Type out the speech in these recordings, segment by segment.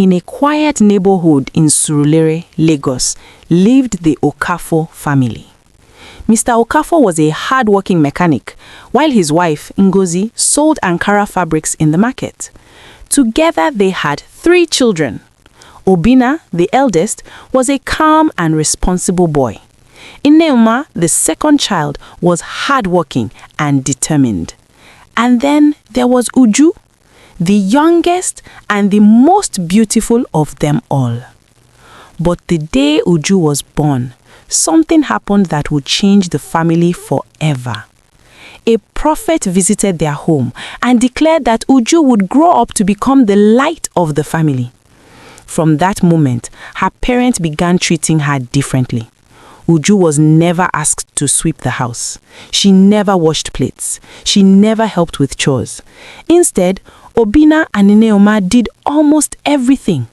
In a quiet neighborhood in Surulere, Lagos, lived the Okafor family. Mr. Okafor was a hard-working mechanic, while his wife, Ngozi, sold Ankara fabrics in the market. Together they had 3 children. Obinna, the eldest, was a calm and responsible boy. Nneoma, the second child, was hard-working and determined. And then there was Uju, the youngest and the most beautiful of them all. But the day Uju was born, something happened that would change the family forever. A prophet visited their home and declared that Uju would grow up to become the light of the family. From that moment, her parents began treating her differently. Uju was never asked to sweep the house. She never washed plates. She never helped with chores. Instead, Obinna and Nneoma did almost everything.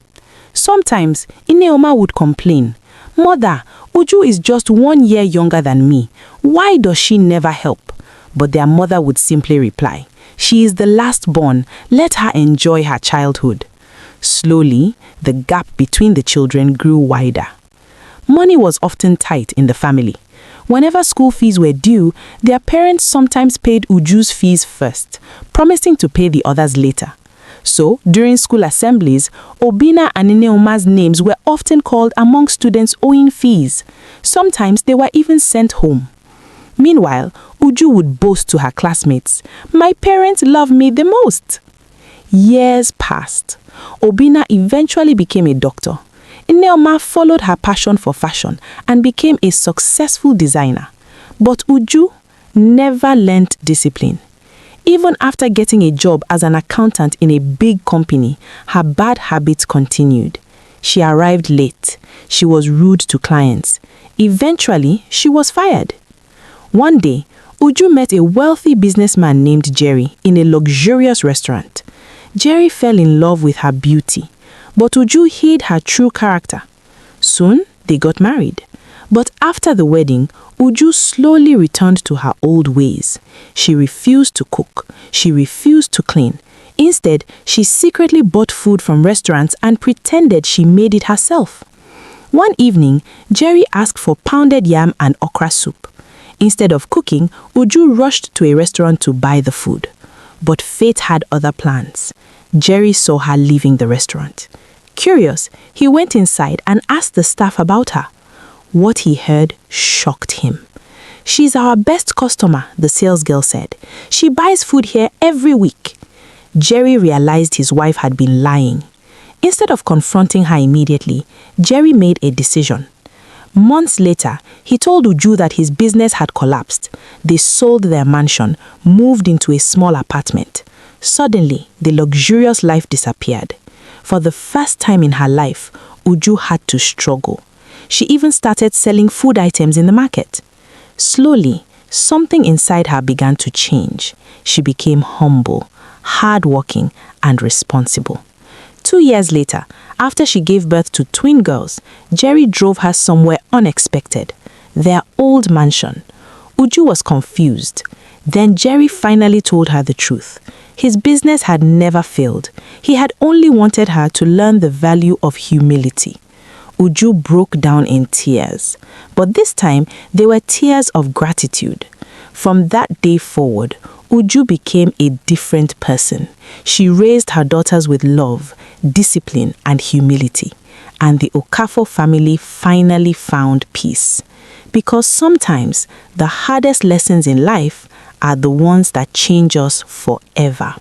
Sometimes, Nneoma would complain, "Mother, Uju is just 1 year younger than me. Why does she never help?" But their mother would simply reply, "She is the last born. Let her enjoy her childhood." Slowly, the gap between the children grew wider. Money was often tight in the family. Whenever school fees were due, their parents sometimes paid Uju's fees first, promising to pay the others later. So, during school assemblies, Obinna and Nneoma's names were often called among students owing fees. Sometimes they were even sent home. Meanwhile, Uju would boast to her classmates, "My parents love me the most." Years passed. Obinna eventually became a doctor. Nneoma followed her passion for fashion and became a successful designer. But Uju never learned discipline. Even after getting a job as an accountant in a big company, her bad habits continued. She arrived late. She was rude to clients. Eventually, she was fired. One day, Uju met a wealthy businessman named Jerry in a luxurious restaurant. Jerry fell in love with her beauty, but Uju hid her true character. Soon, they got married. But after the wedding, Uju slowly returned to her old ways. She refused to cook. She refused to clean. Instead, she secretly bought food from restaurants and pretended she made it herself. One evening, Jerry asked for pounded yam and okra soup. Instead of cooking, Uju rushed to a restaurant to buy the food. But fate had other plans. Jerry saw her leaving the restaurant. Curious, he went inside and asked the staff about her. What he heard shocked him. "She's our best customer," the salesgirl said. "She buys food here every week." Jerry realized his wife had been lying. Instead of confronting her immediately, Jerry made a decision. Months later, he told Uju that his business had collapsed. They sold their mansion, moved into a small apartment. Suddenly, the luxurious life disappeared. For the first time in her life, Uju had to struggle. She even started selling food items in the market. Slowly, something inside her began to change. She became humble, hardworking, and responsible. 2 years later, after she gave birth to twin girls, Jerry drove her somewhere unexpected, their old mansion. Uju was confused. Then Jerry finally told her the truth. His business had never failed. He had only wanted her to learn the value of humility. Uju broke down in tears, but this time they were tears of gratitude. From that day forward, Uju became a different person. She raised her daughters with love, discipline, and humility, and the Okafor family finally found peace. Because sometimes the hardest lessons in life are the ones that change us forever.